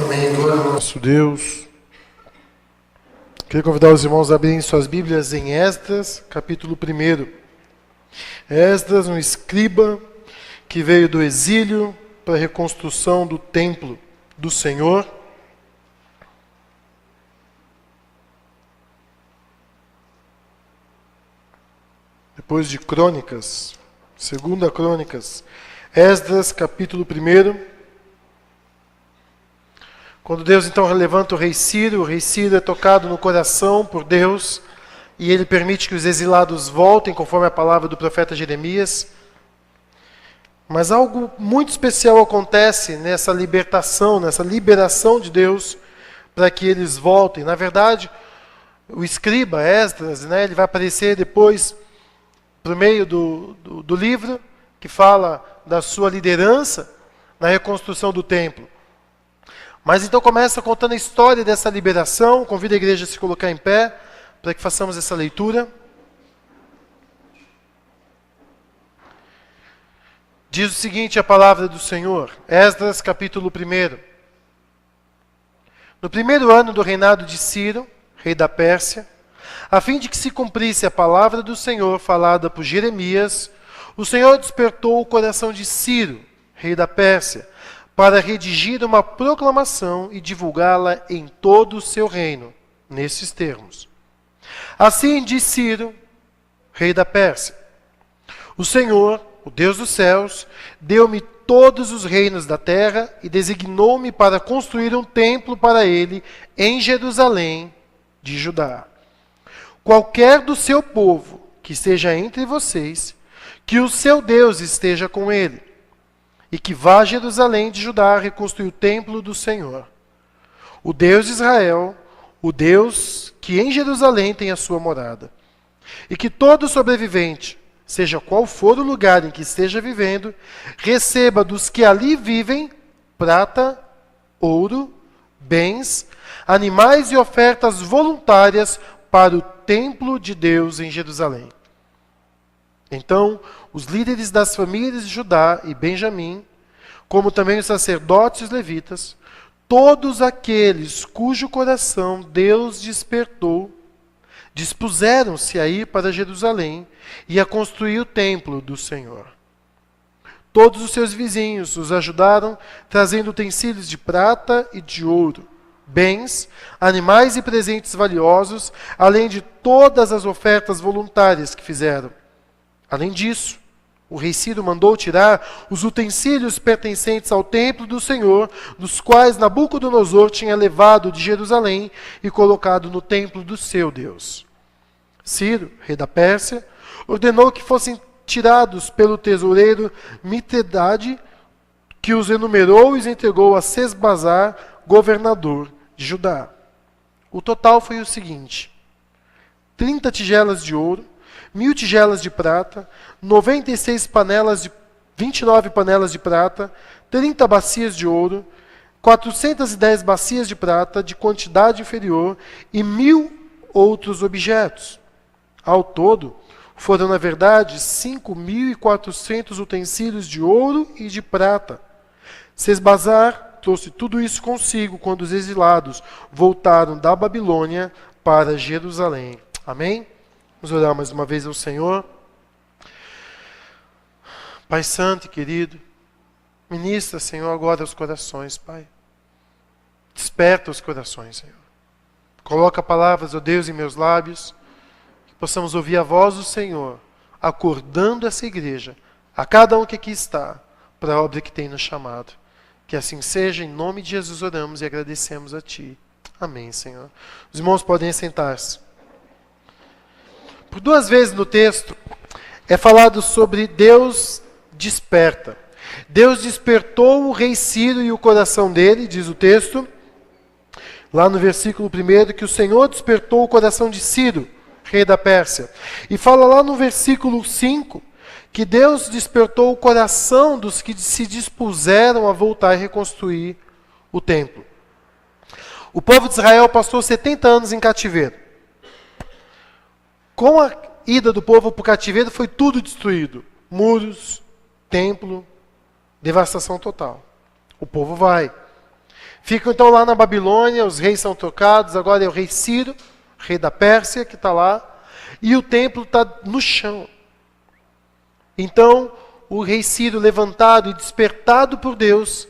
Amém. Glória ao nosso Deus. Queria convidar os irmãos a abrirem suas Bíblias em Esdras, capítulo 1. Esdras, um escriba que veio do exílio para a reconstrução do templo do Senhor. Depois de Crônicas, 2 Crônicas, Esdras, capítulo 1. Quando Deus então levanta o rei Ciro é tocado no coração por Deus, e ele permite que os exilados voltem, conforme a palavra do profeta Jeremias. Mas algo muito especial acontece nessa libertação, nessa liberação de Deus, para que eles voltem. Na verdade, o escriba, Esdras, ele vai aparecer depois, por meio do livro, que fala da sua liderança na reconstrução do templo. Mas então começa contando a história dessa liberação. Convido a igreja a se colocar em pé, para que façamos essa leitura. Diz o seguinte a palavra do Senhor, Esdras capítulo 1. No primeiro ano do reinado de Ciro, rei da Pérsia, a fim de que se cumprisse a palavra do Senhor falada por Jeremias, o Senhor despertou o coração de Ciro, rei da Pérsia, para redigir uma proclamação e divulgá-la em todo o seu reino, nesses termos. Assim diz Ciro, rei da Pérsia: o Senhor, o Deus dos céus, deu-me todos os reinos da terra e designou-me para construir um templo para ele em Jerusalém de Judá. Qualquer do seu povo que esteja entre vocês, que o seu Deus esteja com ele, e que vá a Jerusalém de Judá reconstruir o templo do Senhor, o Deus de Israel, o Deus que em Jerusalém tem a sua morada. E que todo sobrevivente, seja qual for o lugar em que esteja vivendo, receba dos que ali vivem prata, ouro, bens, animais e ofertas voluntárias para o templo de Deus em Jerusalém. Então, os líderes das famílias de Judá e Benjamim, como também os sacerdotes e os levitas, todos aqueles cujo coração Deus despertou, dispuseram-se a ir para Jerusalém e a construir o templo do Senhor. Todos os seus vizinhos os ajudaram, trazendo utensílios de prata e de ouro, bens, animais e presentes valiosos, além de todas as ofertas voluntárias que fizeram. Além disso, o rei Ciro mandou tirar os utensílios pertencentes ao templo do Senhor, dos quais Nabucodonosor tinha levado de Jerusalém e colocado no templo do seu Deus. Ciro, rei da Pérsia, ordenou que fossem tirados pelo tesoureiro Mitredade, que os enumerou e os entregou a Sesbazar, governador de Judá. O total foi o seguinte: 30 tigelas de ouro, 1000 tigelas de prata, 29 panelas de prata, 30 bacias de ouro, 410 bacias de prata de quantidade inferior e 1000 outros objetos. Ao todo, foram, na verdade, 5.400 utensílios de ouro e de prata. Sesbazar trouxe tudo isso consigo quando os exilados voltaram da Babilônia para Jerusalém. Amém? Vamos orar mais uma vez ao Senhor. Pai Santo e querido, ministra, Senhor, agora os corações, Pai. Desperta os corações, Senhor. Coloca palavras, ó Deus, em meus lábios, que possamos ouvir a voz do Senhor, acordando essa igreja, a cada um que aqui está, para a obra que tem nos chamado. Que assim seja, em nome de Jesus oramos e agradecemos a Ti. Amém, Senhor. Os irmãos podem sentar-se. Por 2 vezes no texto é falado sobre Deus desperta. Deus despertou o rei Ciro e o coração dele, diz o texto, lá no versículo 1, que o Senhor despertou o coração de Ciro, rei da Pérsia. E fala lá no versículo 5, que Deus despertou o coração dos que se dispuseram a voltar e reconstruir o templo. O povo de Israel passou 70 anos em cativeiro. Com a ida do povo para o cativeiro, foi tudo destruído. Muros, templo, devastação total. O povo vai. Ficam então lá na Babilônia, os reis são trocados, agora é o rei Ciro, rei da Pérsia, que está lá, e o templo está no chão. Então, o rei Ciro, levantado e despertado por Deus,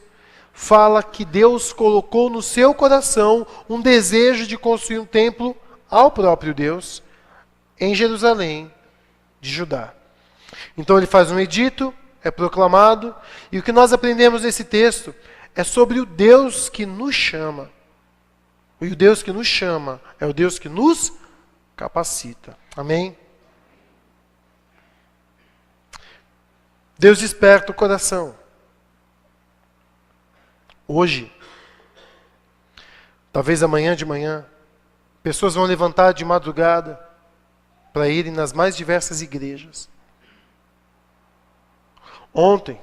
fala que Deus colocou no seu coração um desejo de construir um templo ao próprio Deus, em Jerusalém, de Judá. Então ele faz um edito, é proclamado, e o que nós aprendemos nesse texto é sobre o Deus que nos chama. E o Deus que nos chama é o Deus que nos capacita. Amém? Deus desperta o coração. Hoje, talvez amanhã de manhã, pessoas vão levantar de madrugada para irem nas mais diversas igrejas. Ontem,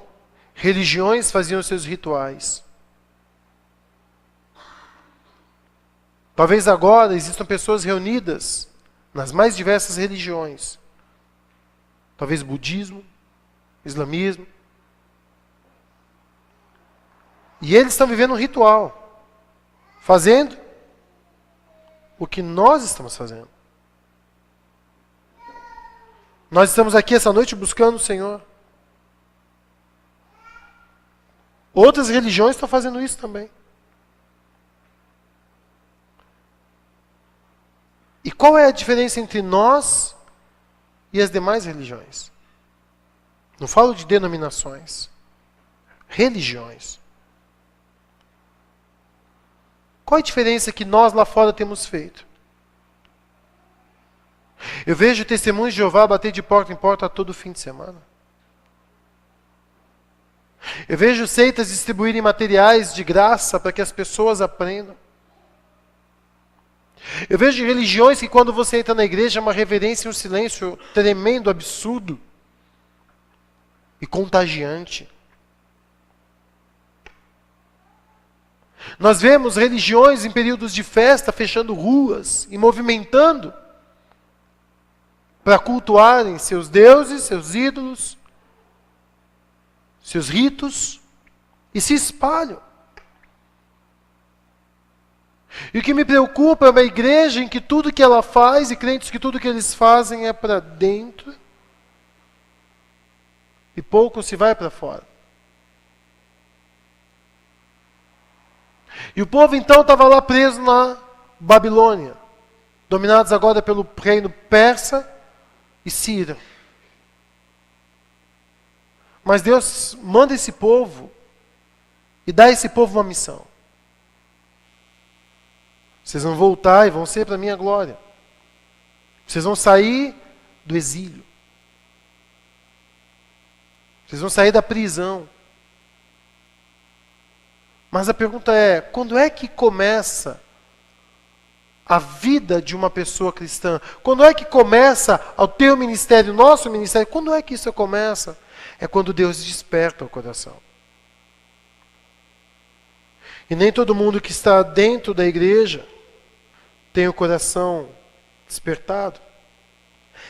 religiões faziam seus rituais. Talvez agora existam pessoas reunidas nas mais diversas religiões. Talvez budismo, islamismo. E eles estão vivendo um ritual, fazendo o que nós estamos fazendo. Nós estamos aqui essa noite buscando o Senhor. Outras religiões estão fazendo isso também. E qual é a diferença entre nós e as demais religiões? Não falo de denominações. Religiões. Qual a diferença que nós lá fora temos feito? Eu vejo testemunhos de Jeová bater de porta em porta todo fim de semana. Eu vejo seitas distribuírem materiais de graça para que as pessoas aprendam. Eu vejo religiões que quando você entra na igreja é uma reverência e um silêncio tremendo, absurdo e contagiante. Nós vemos religiões em períodos de festa fechando ruas e movimentando para cultuarem seus deuses, seus ídolos, seus ritos, e se espalham. E o que me preocupa é uma igreja em que tudo que ela faz, e crentes que tudo que eles fazem é para dentro, e pouco se vai para fora. E o povo então estava lá preso na Babilônia, dominados agora pelo reino persa e Ciro. Mas Deus manda esse povo e dá a esse povo uma missão. Vocês vão voltar e vão ser para a minha glória. Vocês vão sair do exílio. Vocês vão sair da prisão. Mas a pergunta é, quando é que começa a vida de uma pessoa cristã? Quando é que começa o teu ministério, o nosso ministério? Quando é que isso começa? É quando Deus desperta o coração. E nem todo mundo que está dentro da igreja tem o coração despertado.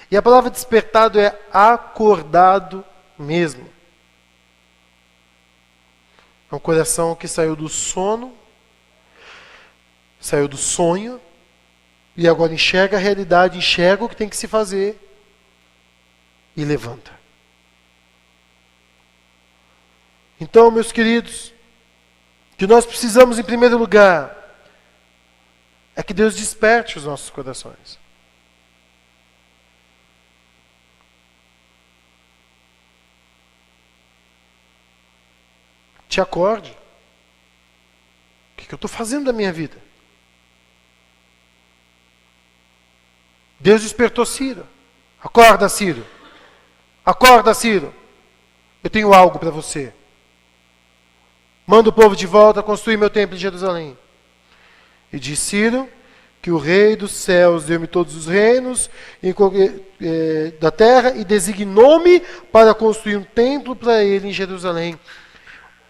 E a palavra despertado é acordado mesmo. É um coração que saiu do sono, saiu do sonho, e agora enxerga a realidade, enxerga o que tem que se fazer, e levanta. Então, meus queridos, o que nós precisamos em primeiro lugar é que Deus desperte os nossos corações. Te acorde. O que eu estou fazendo da minha vida? Deus despertou Ciro. Acorda, Ciro. Acorda, Ciro. Eu tenho algo para você. Manda o povo de volta a construir meu templo em Jerusalém. E diz Ciro que o rei dos céus deu-me todos os reinos da terra e designou-me para construir um templo para ele em Jerusalém.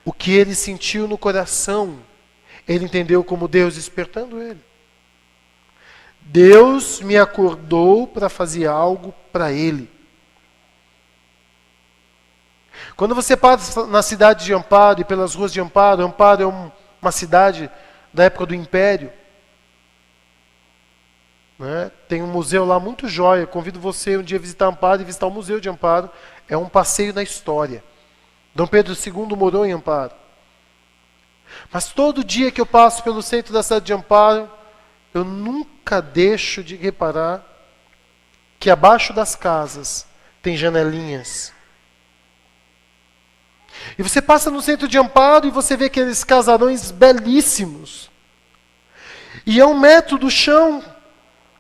O que ele sentiu no coração, ele entendeu como Deus despertando ele. Deus me acordou para fazer algo para ele. Quando você passa na cidade de Amparo e pelas ruas de Amparo, Amparo é uma cidade da época do Império. Né? Tem um museu lá muito jóia. Convido você um dia a visitar Amparo e visitar o Museu de Amparo. É um passeio na história. Dom Pedro II morou em Amparo. Mas todo dia que eu passo pelo centro da cidade de Amparo, eu nunca deixo de reparar que abaixo das casas tem janelinhas. E você passa no centro de Amparo e você vê aqueles casarões belíssimos. E a 1 metro do chão,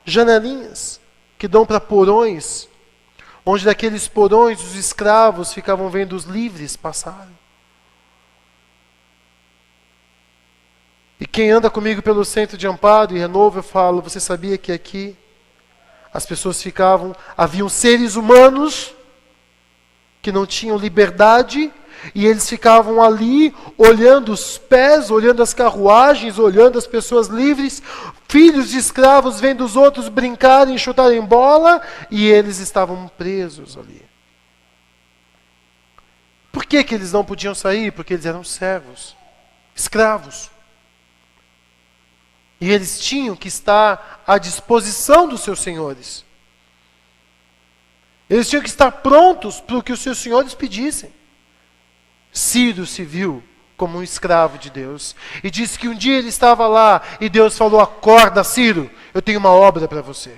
janelinhas que dão para porões, onde daqueles porões os escravos ficavam vendo os livres passarem. E quem anda comigo pelo centro de Amparo e Renovo, eu falo, você sabia que aqui as pessoas haviam seres humanos que não tinham liberdade, e eles ficavam ali, olhando os pés, olhando as carruagens, olhando as pessoas livres, filhos de escravos vendo os outros brincarem, chutarem bola, e eles estavam presos ali. Por que que eles não podiam sair? Porque eles eram servos, escravos. E eles tinham que estar à disposição dos seus senhores. Eles tinham que estar prontos para o que os seus senhores pedissem. Ciro se viu como um escravo de Deus. E disse que um dia ele estava lá e Deus falou: acorda, Ciro, eu tenho uma obra para você.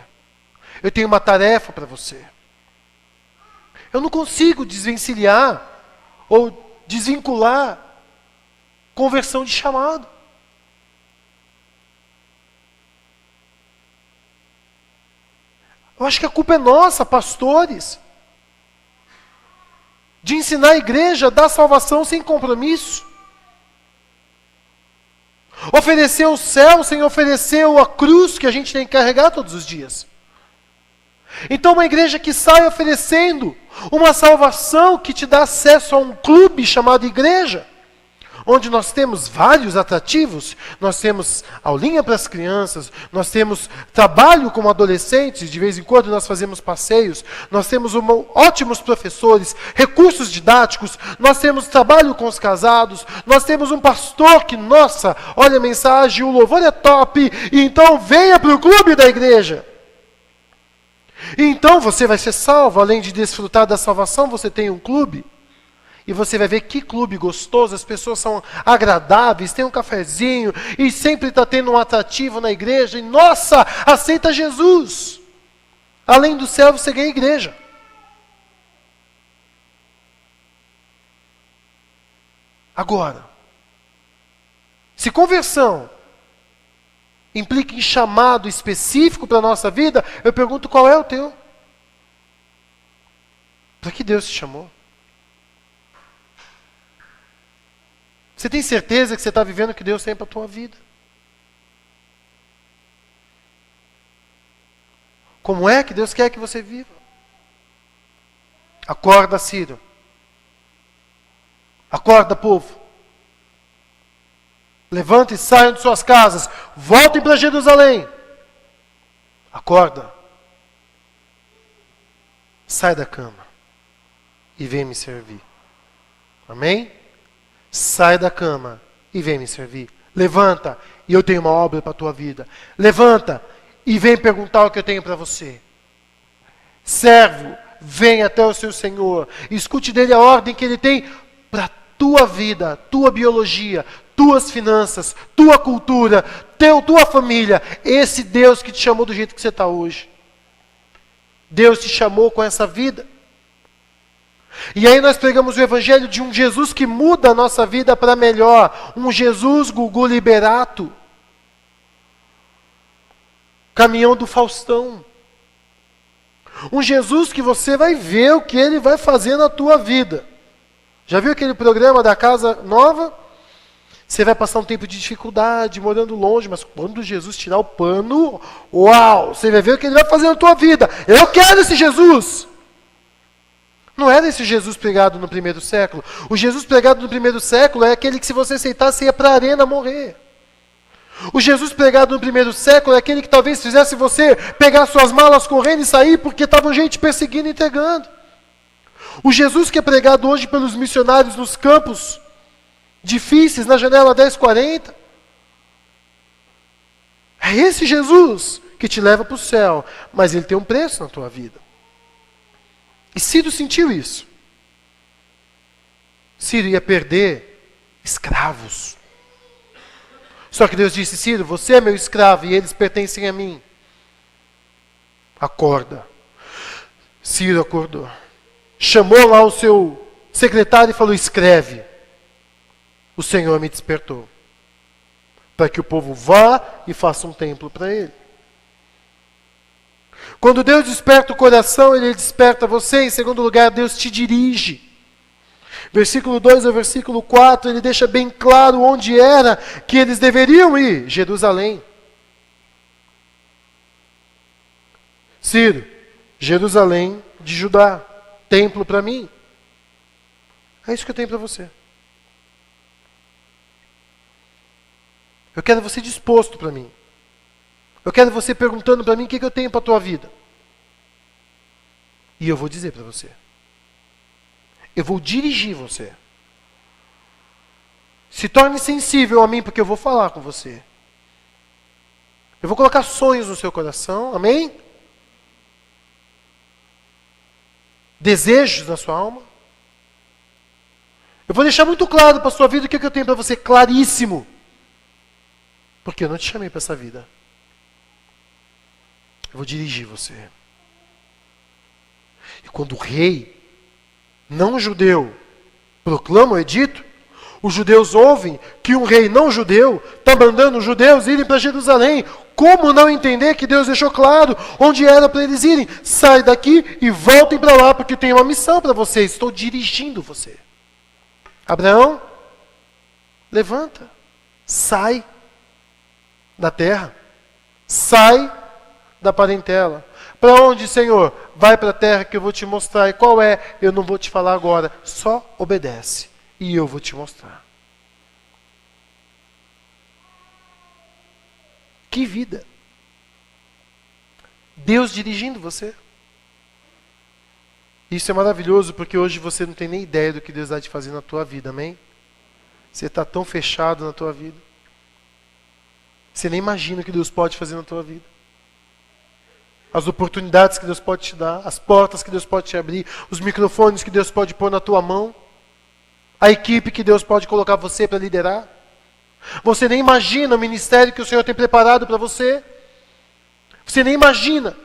Eu tenho uma tarefa para você. Eu não consigo desvencilhar ou desvincular conversão de chamado. Eu acho que a culpa é nossa, pastores, de ensinar a igreja a dar salvação sem compromisso. Oferecer o céu sem oferecer a cruz que a gente tem que carregar todos os dias. Então uma igreja que sai oferecendo uma salvação que te dá acesso a um clube chamado igreja, onde nós temos vários atrativos, nós temos aulinha para as crianças, nós temos trabalho com adolescentes, de vez em quando nós fazemos passeios, nós temos ótimos professores, recursos didáticos, nós temos trabalho com os casados, nós temos um pastor que, nossa, olha a mensagem, o louvor é top, e então venha para o clube da igreja. E então você vai ser salvo, além de desfrutar da salvação, você tem um clube. E você vai ver que clube gostoso, as pessoas são agradáveis, tem um cafezinho, e sempre está tendo um atrativo na igreja, e nossa, aceita Jesus. Além do céu, você ganha igreja. Agora, se conversão implica em chamado específico para a nossa vida, eu pergunto, qual é o teu? Para que Deus te chamou? Você tem certeza que você está vivendo o que Deus tem para a tua vida? Como é que Deus quer que você viva? Acorda, Ciro. Acorda, povo. Levantem e saiam de suas casas. Voltem para Jerusalém. Acorda. Sai da cama e vem me servir. Amém? Sai da cama e vem me servir. Levanta e eu tenho uma obra para a tua vida. Levanta e vem perguntar o que eu tenho para você. Servo, vem até o seu Senhor. Escute dele a ordem que ele tem para a tua vida, tua biologia, tuas finanças, tua cultura, tua família. Esse Deus que te chamou do jeito que você está hoje. Deus te chamou com essa vida. E aí nós pregamos o evangelho de um Jesus que muda a nossa vida para melhor. Um Jesus Gugu Liberato. Caminhão do Faustão. Um Jesus que você vai ver o que ele vai fazer na tua vida. Já viu aquele programa da Casa Nova? Você vai passar um tempo de dificuldade, morando longe, mas quando Jesus tirar o pano, uau! Você vai ver o que ele vai fazer na tua vida. Eu quero esse Jesus! Não era esse Jesus pregado no primeiro século. O Jesus pregado no primeiro século é aquele que se você aceitasse ia para a arena morrer. O Jesus pregado no primeiro século é aquele que talvez fizesse você pegar suas malas correndo e sair porque estava gente perseguindo e entregando. O Jesus que é pregado hoje pelos missionários nos campos difíceis, na janela 1040, É esse Jesus que te leva para o céu, mas ele tem um preço na tua vida. E Ciro sentiu isso. Ciro ia perder escravos. Só que Deus disse: Ciro, você é meu escravo e eles pertencem a mim. Acorda. Ciro acordou. Chamou lá o seu secretário e falou: escreve. O Senhor me despertou para que o povo vá e faça um templo para ele. Quando Deus desperta o coração, Ele desperta você. Em segundo lugar, Deus te dirige. Versículo 2 ao versículo 4, Ele deixa bem claro onde era que eles deveriam ir: Jerusalém. Ciro, Jerusalém de Judá, templo para mim. É isso que eu tenho para você. Eu quero você disposto para mim. Eu quero você perguntando para mim o que eu tenho para a tua vida. E eu vou dizer para você. Eu vou dirigir você. Se torne sensível a mim, porque eu vou falar com você. Eu vou colocar sonhos no seu coração, amém? Desejos na sua alma. Eu vou deixar muito claro para a sua vida o que eu tenho para você, claríssimo. Porque eu não te chamei para essa vida. Eu vou dirigir você. E quando o rei, não judeu, proclama o edito, os judeus ouvem que um rei não judeu está mandando os judeus irem para Jerusalém. Como não entender que Deus deixou claro onde era para eles irem? Sai daqui e voltem para lá, porque tem uma missão para vocês. Estou dirigindo você. Abraão, levanta, sai da terra, sai da parentela. Para onde, Senhor? Vai para a terra que eu vou te mostrar. E qual é? Eu não vou te falar agora. Só obedece. E eu vou te mostrar. Que vida. Deus dirigindo você. Isso é maravilhoso, porque hoje você não tem nem ideia do que Deus vai te fazer na tua vida, amém? Você está tão fechado na tua vida. Você nem imagina o que Deus pode fazer na tua vida. As oportunidades que Deus pode te dar, as portas que Deus pode te abrir, os microfones que Deus pode pôr na tua mão, a equipe que Deus pode colocar você para liderar. Você nem imagina o ministério que o Senhor tem preparado para você. Você nem imagina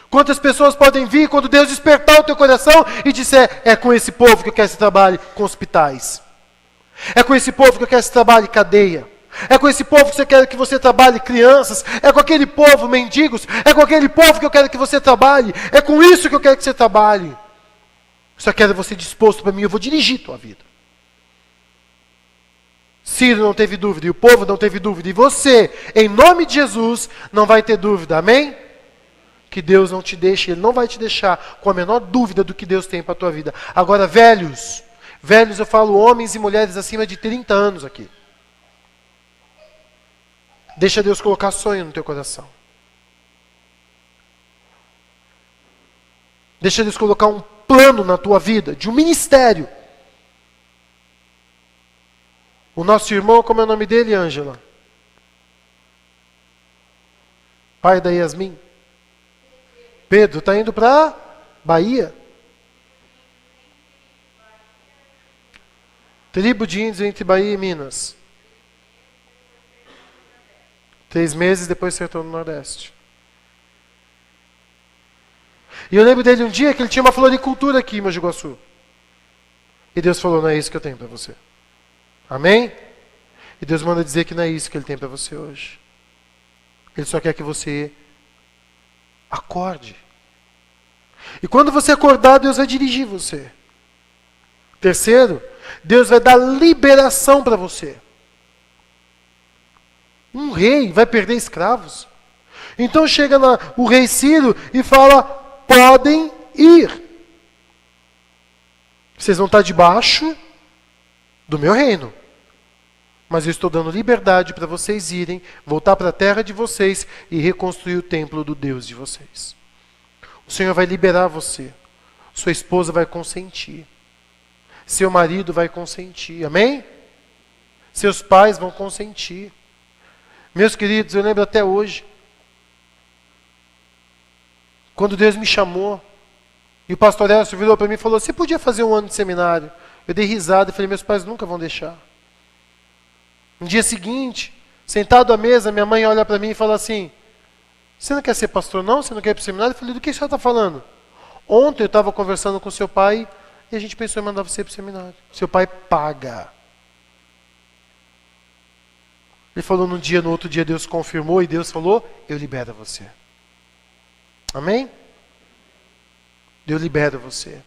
quantas pessoas podem vir quando Deus despertar o teu coração e disser: é com esse povo que eu quero que você trabalhe com hospitais. É com esse povo que eu quero que você trabalhe cadeia. É com esse povo que eu quero que você trabalhe crianças. É com aquele povo mendigos. É com aquele povo que eu quero que você trabalhe. É com isso que eu quero que você trabalhe. Só quero você disposto para mim. Eu vou dirigir tua vida. Ciro não teve dúvida e o povo não teve dúvida. E você, em nome de Jesus, não vai ter dúvida. Amém? Que Deus não te deixe. Ele não vai te deixar com a menor dúvida do que Deus tem para a tua vida. Agora, velhos. Velhos, eu falo homens e mulheres acima de 30 anos aqui. Deixa Deus colocar sonho no teu coração. Deixa Deus colocar um plano na tua vida, de um ministério. O nosso irmão, como é o nome dele, Ângela? Pai da Yasmin. Pedro, está indo para Bahia. Tribo de índios entre Bahia e Minas. 3 meses depois sertão do Nordeste. E eu lembro dele um dia que ele tinha uma floricultura aqui em Mogi Guaçu. E Deus falou: não é isso que eu tenho para você. Amém? E Deus manda dizer que não é isso que Ele tem para você hoje. Ele só quer que você acorde. E quando você acordar, Deus vai dirigir você. Terceiro, Deus vai dar liberação para você. Um rei vai perder escravos. Então chega o rei Ciro e fala: podem ir. Vocês vão estar debaixo do meu reino. Mas eu estou dando liberdade para vocês irem, voltar para a terra de vocês e reconstruir o templo do Deus de vocês. O Senhor vai liberar você. Sua esposa vai consentir. Seu marido vai consentir. Amém? Seus pais vão consentir. Meus queridos, eu lembro até hoje, Quando Deus me chamou, e o pastor Elcio virou para mim e falou, você podia fazer um ano de seminário? Eu dei risada e falei, meus pais nunca vão deixar. No dia seguinte, sentado à mesa, minha mãe olha para mim e fala assim, você não quer ser pastor não? Você não quer ir para o seminário? Eu falei, do que você está falando? Ontem eu estava conversando com seu pai e a gente pensou em mandar você para o seminário. Seu pai paga. Ele falou no outro dia Deus confirmou e Deus falou, eu libero você. Amém? Deus libera você.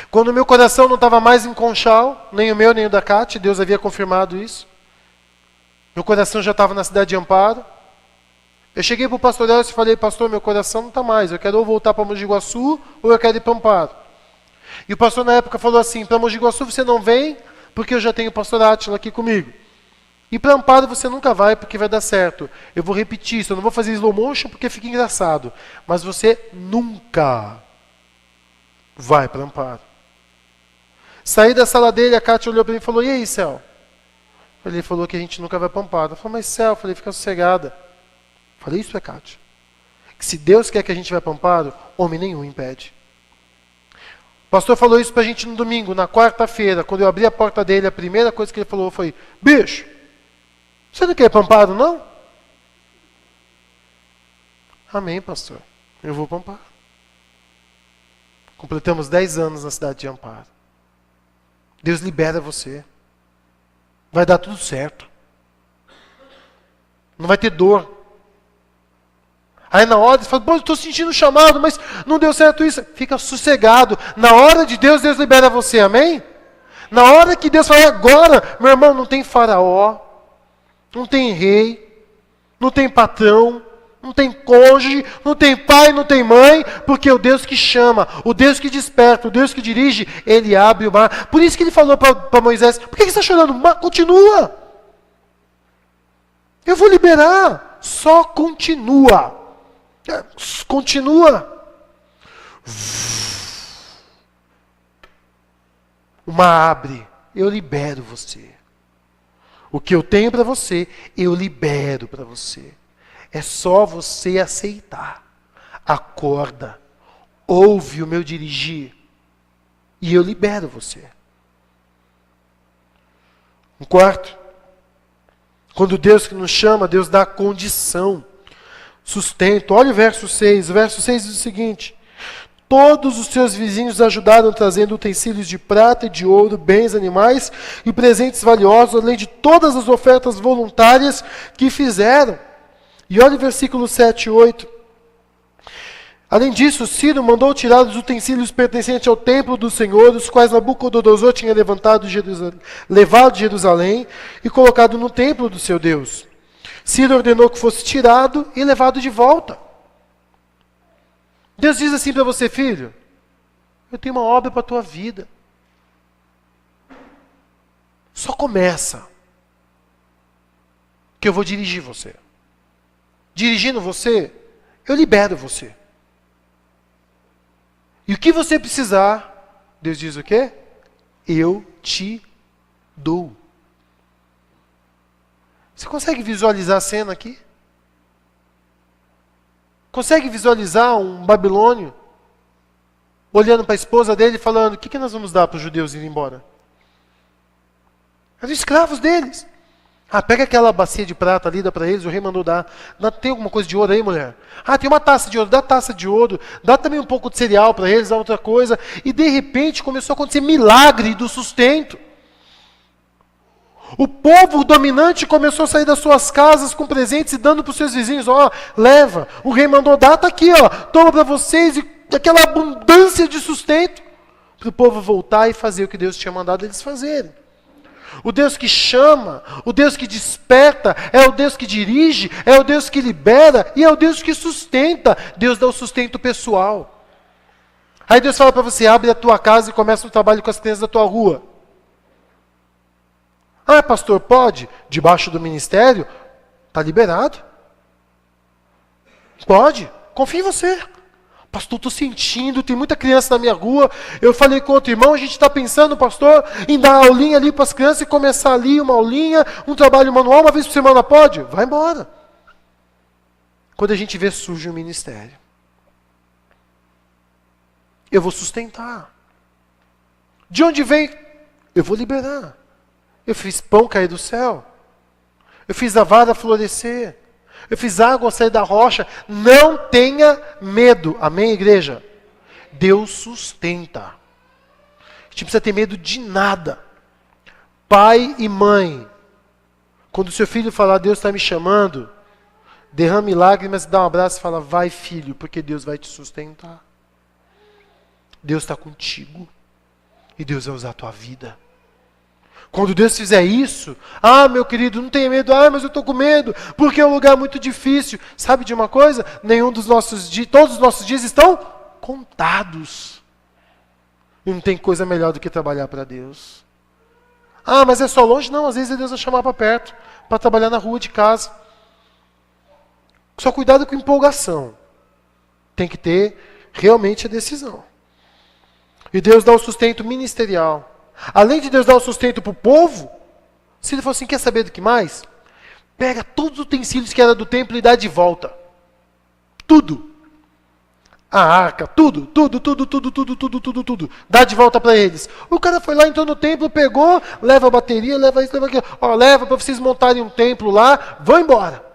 Quando o meu coração não estava mais em Conchal, nem o meu, nem o da Cátia, Deus havia confirmado isso. Meu coração já estava na cidade de Amparo. Eu cheguei para o pastor Elcio e falei, pastor, meu coração não está mais. Eu quero ou voltar para Mogi Guaçu ou eu quero ir para Amparo. E o pastor na época falou assim, para Mogi Guaçu você não vem, porque eu já tenho o pastor Átila aqui comigo. E para Amparo você nunca vai, porque vai dar certo. Eu vou repetir isso, eu não vou fazer slow motion porque fica engraçado. Mas você nunca vai para Amparo. Saí da sala dele, a Cátia olhou para mim e falou, e aí, Céu? Ele falou que a gente nunca vai para Amparo. Eu falei, mas Céu, fica sossegada. Falei isso para a Cátia. Que se Deus quer que a gente vá para Amparo, homem nenhum impede. O pastor falou isso para a gente no domingo, na quarta-feira. Quando eu abri a porta dele, a primeira coisa que ele falou foi, bicho, você não quer ir para Amparo, não? Amém, pastor. Eu vou para Amparo. Completamos 10 anos na cidade de Amparo. Deus libera você. Vai dar tudo certo. Não vai ter dor. Aí na hora você fala, pô, eu estou sentindo um chamado, mas não deu certo isso. Fica sossegado. Na hora de Deus, Deus libera você, amém? Na hora que Deus fala, agora, meu irmão, não tem faraó, não tem rei, não tem patrão, não tem cônjuge, não tem pai, não tem mãe, porque o Deus que chama, o Deus que desperta, o Deus que dirige, Ele abre o mar. Por isso que Ele falou para Moisés, por que você está chorando? Continua. Eu vou liberar, só continua. Continua. O mar abre, eu libero você. O que eu tenho para você, eu libero para você. É só você aceitar. Acorda. Ouve o meu dirigir. E eu libero você. Um quarto. Quando Deus nos chama, Deus dá condição. Sustento. Olha o verso 6. O verso 6 diz o seguinte. Todos os seus vizinhos ajudaram trazendo utensílios de prata e de ouro, bens, animais e presentes valiosos, além de todas as ofertas voluntárias que fizeram. E olha o versículo 7 e 8. Além disso, Ciro mandou tirar os utensílios pertencentes ao templo do Senhor, os quais Nabucodonosor tinha levado de Jerusalém e colocado no templo do seu Deus. Ciro ordenou que fosse tirado e levado de volta. Deus diz assim para você, filho, eu tenho uma obra para a tua vida. Só começa, que eu vou dirigir você. Dirigindo você, eu libero você. E o que você precisar, Deus diz o quê? Eu te dou. Você consegue visualizar a cena aqui? Consegue visualizar um babilônio olhando para a esposa dele e falando, o que nós vamos dar para os judeus irem embora? Eram escravos deles. Ah, pega aquela bacia de prata ali, dá para eles, o rei mandou dar. Tem alguma coisa de ouro aí, mulher? Ah, tem uma taça de ouro, dá taça de ouro. Dá também um pouco de cereal para eles, dá outra coisa. E de repente começou a acontecer milagre do sustento. O povo dominante começou a sair das suas casas com presentes e dando para os seus vizinhos. Ó, leva, o rei mandou dar, está aqui, ó, toma para vocês. E aquela abundância de sustento para o povo voltar e fazer o que Deus tinha mandado eles fazerem. O Deus que chama, o Deus que desperta, é o Deus que dirige, é o Deus que libera e é o Deus que sustenta. Deus dá o sustento pessoal. Aí Deus fala para você, abre a tua casa e começa um trabalho com as crianças da tua rua. Ah, pastor, pode? Debaixo do ministério? Está liberado. Pode. Confia em você. Pastor, estou sentindo, tem muita criança na minha rua. Eu falei com outro irmão, a gente está pensando, pastor, em dar aulinha ali para as crianças e começar ali uma aulinha, um trabalho manual, uma vez por semana pode? Vai embora. Quando a gente vê, surge o ministério. Eu vou sustentar. De onde vem? Eu vou liberar. Eu fiz pão cair do céu. Eu fiz a vara florescer. Eu fiz água sair da rocha. Não tenha medo. Amém, igreja? Deus sustenta. A gente não precisa ter medo de nada. Pai e mãe, quando o seu filho falar, Deus está me chamando, derrame lágrimas, dá um abraço e fala, vai filho, porque Deus vai te sustentar. Deus está contigo. E Deus vai usar a tua vida. Quando Deus fizer isso, meu querido, não tenha medo, mas eu estou com medo, porque é um lugar muito difícil. Sabe de uma coisa? Todos os nossos dias estão contados. E não tem coisa melhor do que trabalhar para Deus. Mas é só longe? Não, às vezes Deus vai chamar para perto, para trabalhar na rua de casa. Só cuidado com empolgação. Tem que ter realmente a decisão. E Deus dá o sustento ministerial. Além de Deus dar o sustento para o povo, se ele for assim, quer saber do que mais? Pega todos os utensílios que era do templo e dá de volta. Tudo. A arca, tudo. Dá de volta para eles. O cara foi lá, entrou no templo, pegou, leva a bateria, leva isso, leva aquilo. Leva para vocês montarem um templo lá, vão embora.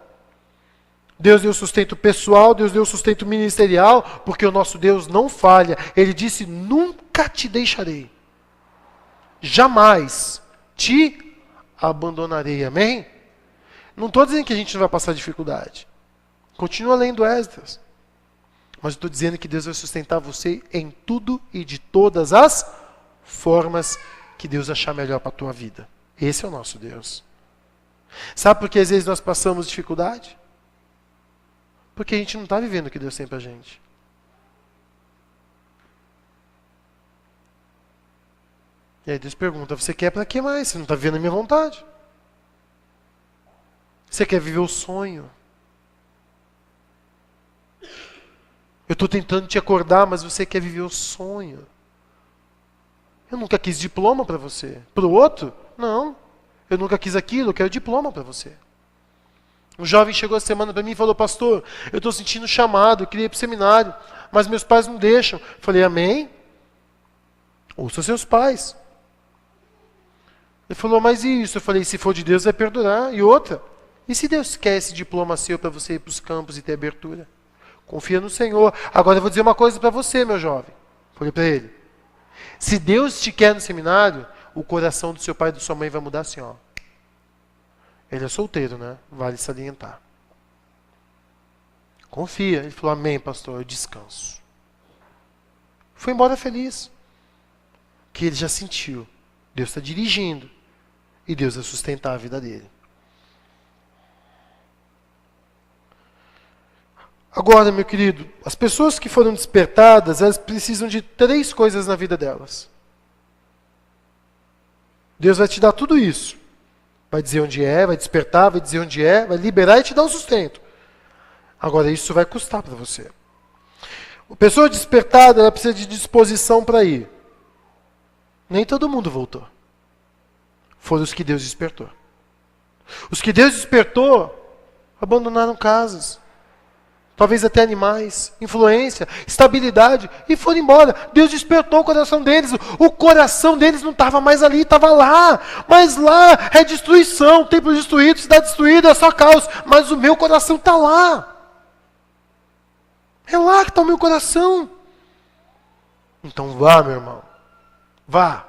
Deus deu sustento pessoal, Deus deu sustento ministerial, porque o nosso Deus não falha. Ele disse, nunca te deixarei. Jamais te abandonarei. Amém? Não estou dizendo que a gente não vai passar dificuldade. Continua lendo Esdras. Mas estou dizendo que Deus vai sustentar você em tudo e de todas as formas que Deus achar melhor para a tua vida. Esse é o nosso Deus. Sabe por que às vezes nós passamos dificuldade? Porque a gente não está vivendo o que Deus tem para a gente. E aí Deus pergunta, você quer para que mais? Você não está vivendo a minha vontade. Você quer viver o sonho. Eu estou tentando te acordar, mas você quer viver o sonho. Eu nunca quis diploma para você. Para o outro? Não. Eu nunca quis aquilo, eu quero diploma para você. Um jovem chegou essa semana para mim e falou, pastor, eu estou sentindo chamado, eu queria ir para o seminário, mas meus pais não deixam. Eu falei, amém? Ouça seus pais. Ele falou, mas e isso? Eu falei, se for de Deus vai perdurar. E outra, e se Deus quer esse diploma seu para você ir para os campos e ter abertura? Confia no Senhor. Agora eu vou dizer uma coisa para você, meu jovem. Falei para ele. Se Deus te quer no seminário, o coração do seu pai e da sua mãe vai mudar assim, ó. Ele é solteiro, né? Vale salientar. Confia. Ele falou, amém, pastor, eu descanso. Foi embora feliz. Que ele já sentiu. Deus está dirigindo. E Deus vai sustentar a vida dele. Agora, meu querido, as pessoas que foram despertadas, elas precisam de 3 coisas na vida delas. Deus vai te dar tudo isso. Vai dizer onde é, vai despertar, vai dizer onde é, vai liberar e te dar o sustento. Agora, isso vai custar para você. A pessoa despertada, ela precisa de disposição para ir. Nem todo mundo voltou. Foram os que Deus despertou. Os que Deus despertou, abandonaram casas. Talvez até animais, influência, estabilidade, e foram embora. Deus despertou o coração deles. O coração deles não estava mais ali, estava lá. Mas lá é destruição, templo destruído, cidade destruída, é só caos. Mas o meu coração está lá. É lá que está o meu coração. Então vá, meu irmão. Vá.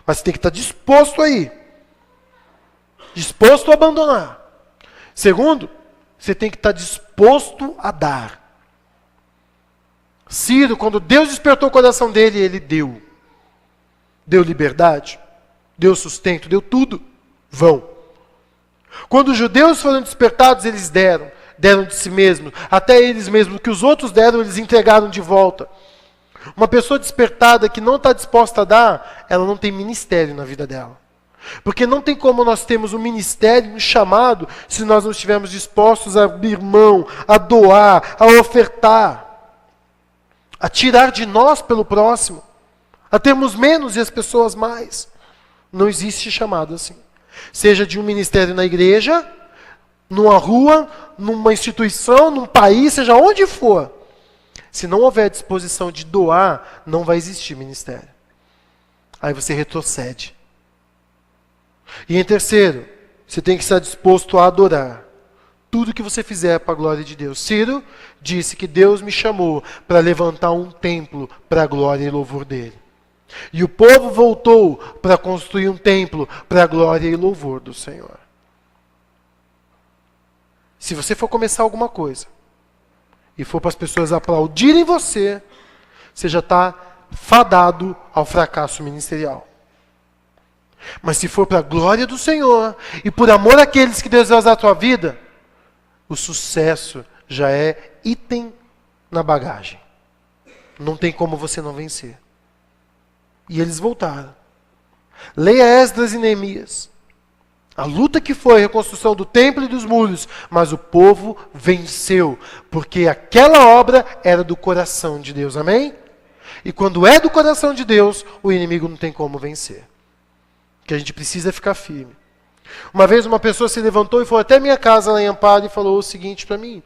Mas você tem que estar disposto a ir. Disposto a abandonar. Segundo, você tem que estar disposto a dar. Ciro, quando Deus despertou o coração dele, ele deu. Deu liberdade, deu sustento, deu tudo. Vão. Quando os judeus foram despertados, eles deram. Deram de si mesmos. Até eles mesmos. O que os outros deram, eles entregaram de volta. Uma pessoa despertada que não está disposta a dar, ela não tem ministério na vida dela. Porque não tem como nós termos um ministério, um chamado, se nós não estivermos dispostos a abrir mão, a doar, a ofertar, a tirar de nós pelo próximo, a termos menos e as pessoas mais. Não existe chamado assim. Seja de um ministério na igreja, numa rua, numa instituição, num país, seja onde for. Se não houver disposição de doar, não vai existir ministério. Aí você retrocede. E em terceiro, você tem que estar disposto a adorar. Tudo que você fizer para a glória de Deus. Ciro disse que Deus me chamou para levantar um templo para a glória e louvor dele. E o povo voltou para construir um templo para a glória e louvor do Senhor. Se você for começar alguma coisa e for para as pessoas aplaudirem você, você já está fadado ao fracasso ministerial. Mas se for para a glória do Senhor e por amor àqueles que Deus vai usar a tua vida, o sucesso já é item na bagagem. Não tem como você não vencer. E eles voltaram. Leia Esdras e Neemias. A luta que foi a reconstrução do templo e dos muros, mas o povo venceu, porque aquela obra era do coração de Deus, amém? E quando é do coração de Deus, o inimigo não tem como vencer. Que a gente precisa ficar firme. Uma vez uma pessoa se levantou e foi até minha casa lá em Amparo e falou o seguinte para mim.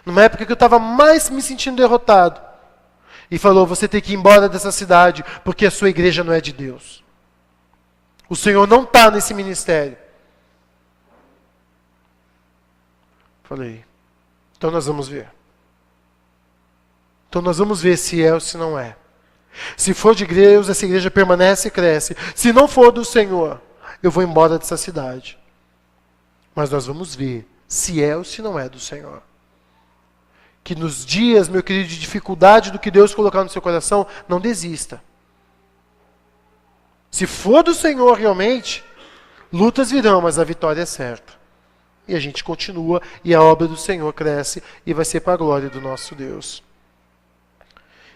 Numa época que eu estava mais me sentindo derrotado. E falou, você tem que ir embora dessa cidade, porque a sua igreja não é de Deus. O Senhor não está nesse ministério. Falei, então nós vamos ver. Então nós vamos ver se é ou se não é. Se for de Deus, essa igreja permanece e cresce. Se não for do Senhor, eu vou embora dessa cidade. Mas nós vamos ver se é ou se não é do Senhor. Que nos dias, meu querido, de dificuldade do que Deus colocar no seu coração, não desista. Se for do Senhor realmente, lutas virão, mas a vitória é certa. E a gente continua, e a obra do Senhor cresce, e vai ser para a glória do nosso Deus.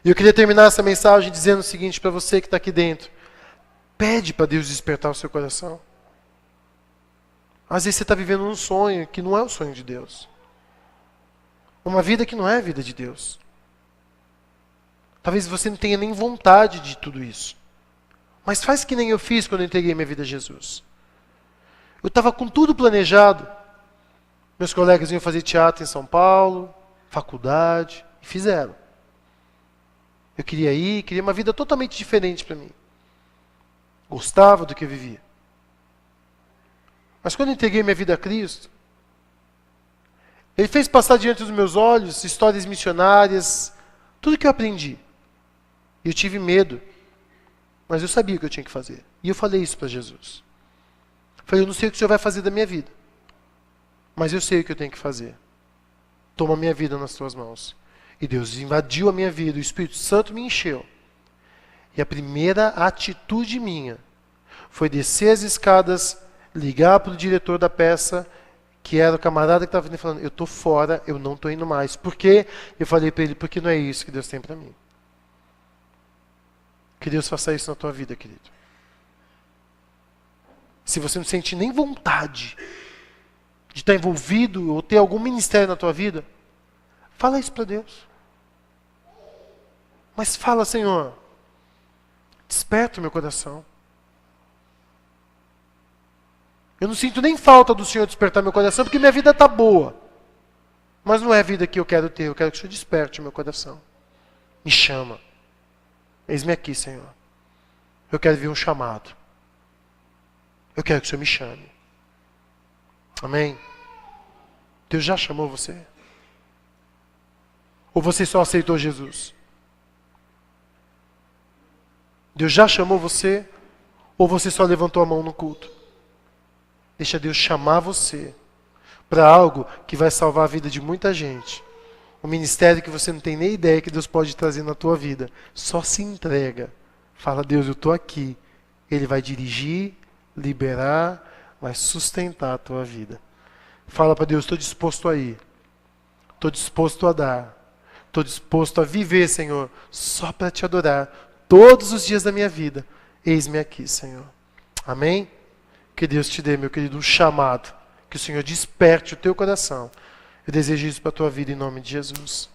E eu queria terminar essa mensagem dizendo o seguinte para você que está aqui dentro. Pede para Deus despertar o seu coração. Às vezes você está vivendo um sonho que não é o sonho de Deus. Uma vida que não é a vida de Deus. Talvez você não tenha nem vontade de tudo isso. Mas faz que nem eu fiz quando eu entreguei minha vida a Jesus. Eu estava com tudo planejado. Meus colegas iam fazer teatro em São Paulo, faculdade, e fizeram. Eu queria ir, queria uma vida totalmente diferente para mim. Gostava do que eu vivia. Mas quando eu entreguei minha vida a Cristo, Ele fez passar diante dos meus olhos histórias missionárias, tudo que eu aprendi. E eu tive medo, mas eu sabia o que eu tinha que fazer. E eu falei isso para Jesus. Falei, eu não sei o que o Senhor vai fazer da minha vida, mas eu sei o que eu tenho que fazer. Toma a minha vida nas tuas mãos. E Deus invadiu a minha vida, o Espírito Santo me encheu. E a primeira atitude minha foi descer as escadas, ligar para o diretor da peça, que era o camarada que estava vindo falando, eu estou fora, eu não estou indo mais. Por quê? Eu falei para ele, porque não é isso que Deus tem para mim. Que Deus faça isso na tua vida, querido. Se você não sente nem vontade de estar envolvido ou ter algum ministério na tua vida, fala isso para Deus. Mas fala, Senhor, desperta o meu coração. Eu não sinto nem falta do Senhor despertar meu coração, porque minha vida está boa. Mas não é a vida que eu quero ter, eu quero que o Senhor desperte o meu coração. Me chama. Eis-me aqui, Senhor. Eu quero ver um chamado. Eu quero que o Senhor me chame. Amém? Deus já chamou você? Ou você só aceitou Jesus? Deus já chamou você? Ou você só levantou a mão no culto? Deixa Deus chamar você para algo que vai salvar a vida de muita gente. Um ministério que você não tem nem ideia que Deus pode trazer na tua vida. Só se entrega. Fala, Deus, eu estou aqui. Ele vai dirigir, liberar, vai sustentar a tua vida. Fala para Deus, estou disposto a ir. Estou disposto a dar. Estou disposto a viver, Senhor, só para te adorar. Todos os dias da minha vida. Eis-me aqui, Senhor. Amém? Que Deus te dê, meu querido, um chamado. Que o Senhor desperte o teu coração. Eu desejo isso para a tua vida em nome de Jesus.